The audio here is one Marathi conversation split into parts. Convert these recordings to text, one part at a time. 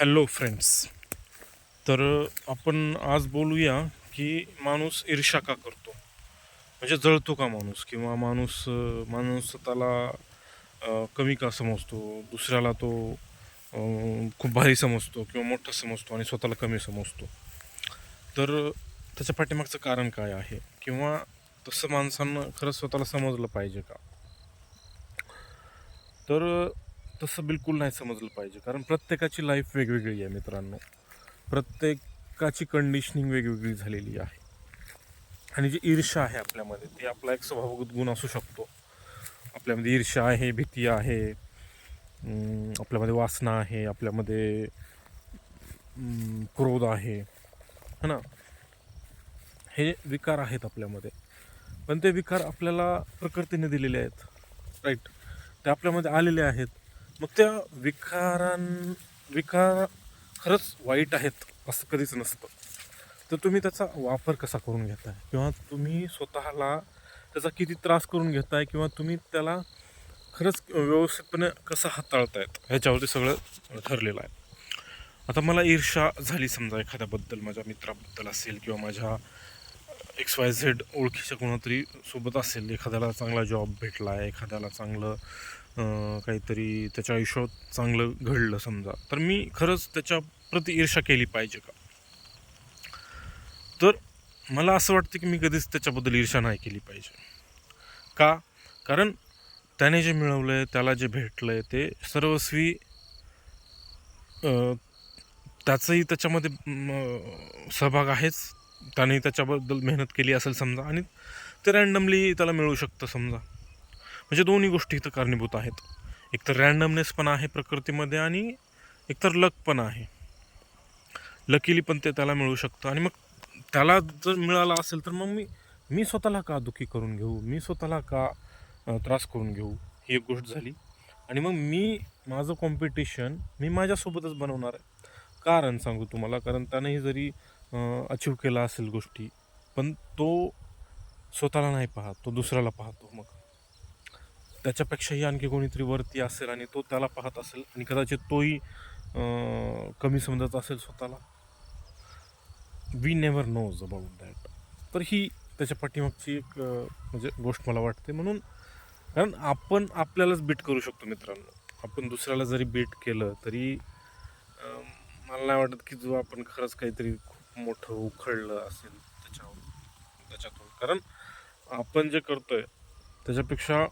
Hello friends. तर आपण आज बोलूया की माणूस ईर्ष्या का करतो, म्हणजे जळतो का माणूस, किंवा माणूस स्वतःला कमी का समजतो, दुसऱ्याला तो खूप भारी समजतो किंवा मोठा समजतो आणि स्वतःला कमी समजतो. तर त्याच्या पाठीमागचं कारण काय आहे, किंवा तसं माणसांना खरंच स्वतःला समजलं पाहिजे का? तर तसं बिलकुल नाही समजलं पाहिजे, कारण प्रत्येकाची लाईफ वेगवेगळी आहे मित्रांनो. प्रत्येकाची कंडिशनिंग वेगवेगळी झालेली आहे. आणि जी ईर्ष्या आहे आपल्यामध्ये, ती आपला एक स्वभावगत गुण असू शकतो. आपल्यामध्ये ईर्ष्या आहे, भीती आहे, आपल्यामध्ये वासना आहे, आपल्यामध्ये क्रोध आहे, है ना. हे विकार आहेत आपल्यामध्ये. पण ते विकार आपल्याला प्रकृतीने दिलेले आहेत, राईट. ते आपल्यामध्ये आलेले आहेत. मग त्या विकार खरंच वाईट आहेत असं कधीच नसतं. तर तुम्ही त्याचा वापर कसा करून घेताय, किंवा तुम्ही स्वतःला त्याचा किती त्रास करून घेताय, किंवा तुम्ही त्याला खरंच व्यवस्थितपणे कसं हाताळतायत, ह्याच्यावरती सगळं ठरलेलं आहे. आता मला ईर्ष्या झाली समजा एखाद्याबद्दल, माझ्या मित्राबद्दल असेल, किंवा माझ्या XYZ ओळखीच्या कोणातरी सोबत असेल. एखाद्याला चांगला जॉब भेटला आहे, एखाद्याला चांगलं काहीतरी त्याच्या आयुष्यात चांगलं घडलं समजा, तर मी खरंच त्याच्या प्रति ईर्ष्या केली पाहिजे का? तर मला असं वाटतं की मी कधीच त्याच्याबद्दल ईर्ष्या नाही केली पाहिजे. का? कारण त्याने जे मिळवलं आहे, त्याला जे भेटलं आहे, ते सर्वस्वी त्याचंही त्याच्यामध्ये सहभाग आहेच. त्याने त्याच्याबद्दल मेहनत केली असेल समजा, आणि ते रँडमली त्याला मिळू शकतं समजा. म्हणजे दोन्ही गोष्टी इथं कारणीभूत आहेत. एकतर रँडमनेस पण आहे प्रकृतीमध्ये, आणि एकतर लक पण आहे. लकीली पण ते त्याला मिळू शकतं, आणि मग त्याला जर मिळालं असेल तर मग मी स्वतःला का दुःखी करून घेऊ, मी स्वतःला का त्रास करून घेऊ, ही एक गोष्ट झाली. आणि मग माझं कॉम्पिटिशन मी माझ्यासोबतच बनवणार आहे. कारण सांगू तुम्हाला, कारण त्यानेही जरी अचीव केला असेल गोष्टी, पण तो स्वतःला नाही पाहत, तो दुसऱ्याला पाहतो. मग त्याच्यापेक्षाही आणखी कोणीतरी वरती असेल, आणि तो त्याला पाहत असेल, आणि कदाचित तोही कमी समजत असेल स्वतःला. We never knows about that. तर ही त्याच्या पाठीमागची एक म्हणजे गोष्ट मला वाटते. म्हणून कारण आपण आपल्यालाच बीट करू शकतो मित्रांनो. आपण दुसऱ्याला जरी बीट केलं तरी मला नाही वाटत की जो आपण खरंच काहीतरी खूप मोठं उखळलं असेल त्याच्यातून. कारण आपण जे करतोय त्याच्यापेक्षा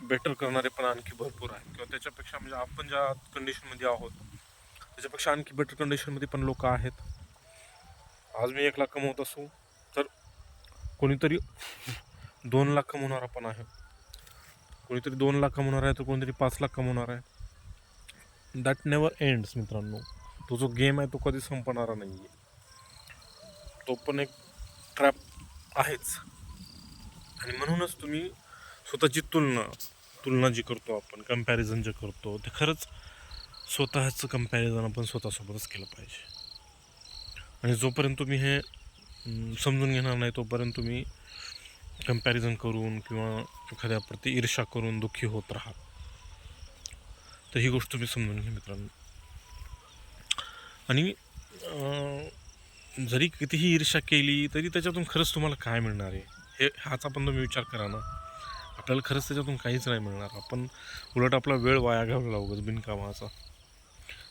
बेटर करणारे पण आणखी भरपूर आहेत, किंवा त्याच्यापेक्षा म्हणजे आपण ज्या कंडिशनमध्ये आहोत त्याच्यापेक्षा आणखी बेटर कंडिशनमध्ये पण लोक आहेत. आज मी 1 लाख कमवत असू, तर कोणीतरी 2 लाख कमवणारा पण आहे. कोणीतरी 2 लाख कमवणार आहे, तर कोणीतरी 5 लाख कमवणार आहे. दॅट नेवर एंड्स मित्रांनो. तो जो गेम आहे तो कधी संपणारा नाही आहे. तो पण एक ट्रॅप आहेच. आणि म्हणूनच तुम्ही स्वतःची तुलना जी करतो आपण, कम्पॅरिझन जे करतो, ते खरंच स्वतःचं कम्पॅरिझन आपण स्वतःसोबतच केलं पाहिजे. आणि जोपर्यंत तुम्ही हे समजून घेणार नाही, तोपर्यंत तुम्ही कम्पॅरिझन करून किंवा एखाद्याप्रती ईर्ष्या करून दुःखी होत राहा. तर ही गोष्ट तुम्ही समजून घ्या मित्रांनो. आणि जरी कितीही ईर्ष्या केली तरी त्याच्यातून खरंच तुम्हाला काय मिळणार आहे, ह्याचा पण तुम्ही विचार करा ना. आपल्याला खरंच त्याच्यातून काहीच नाही मिळणार. आपण उलट आपला वेळ वाया घालवला उगाच बिनकामाचा.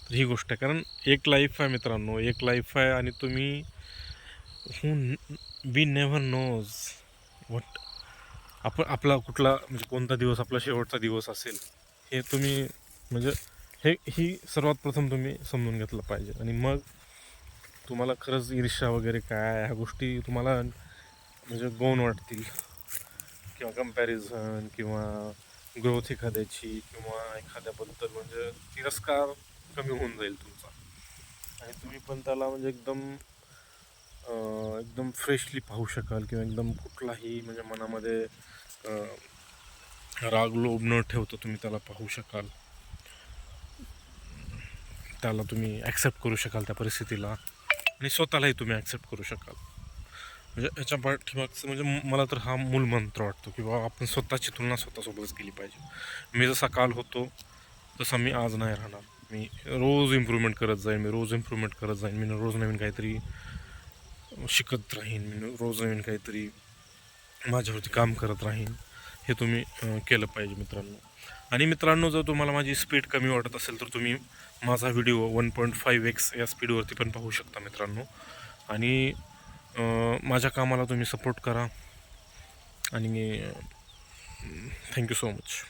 तर ही गोष्ट आहे. कारण एक लाईफ आहे मित्रांनो, एक लाईफ आहे, आणि तुम्ही वी नेव्हर नोज वॉट आपला कुठला म्हणजे कोणता दिवस आपला शेवटचा दिवस असेल, हे तुम्ही म्हणजे ही सर्वात प्रथम तुम्ही समजून घेतलं पाहिजे. आणि मग तुम्हाला खरंच ईर्ष्या वगैरे काय ह्या गोष्टी तुम्हाला म्हणजे गौण वाटतील, किंवा कम्पॅरिझन, किंवा ग्रोथ एखाद्याची, किंवा एखाद्याबद्दल म्हणजे तिरस्कार कमी होऊन जाईल तुमचा. आणि तुम्ही पण त्याला म्हणजे एकदम फ्रेशली पाहू शकाल, किंवा एकदम कुठलाही म्हणजे मनामध्ये राग लोभ न ठेवता तुम्ही त्याला पाहू शकाल. त्याला तुम्ही ॲक्सेप्ट करू शकाल त्या परिस्थितीला, आणि स्वतःलाही तुम्ही ॲक्सेप्ट करू शकाल. म्हणजे ह्याच्या पाठीमागचं म्हणजे मला तर हा मूलमंत्र वाटतो की बाबा आपण स्वतःची तुलना स्वतःसोबतच केली पाहिजे. मी जसा काल होतो तसा मी आज नाही राहणार. मी रोज इम्प्रूव्हमेंट करत जाईन, मी रोज नवीन काहीतरी शिकत राहीन, मी रोज नवीन काहीतरी माझ्यावरती काम करत राहीन. हे तुम्ही केलं पाहिजे मित्रांनो. आणि मित्रांनो, जर तुम्हाला माझी स्पीड कमी वाटत असेल तर तुम्ही माझा व्हिडिओ 1.5x या स्पीडवरती पण पाहू शकता मित्रांनो. आणि माझ्या कामाला तुम्ही सपोर्ट करा. आणि थँक्यू सो मच.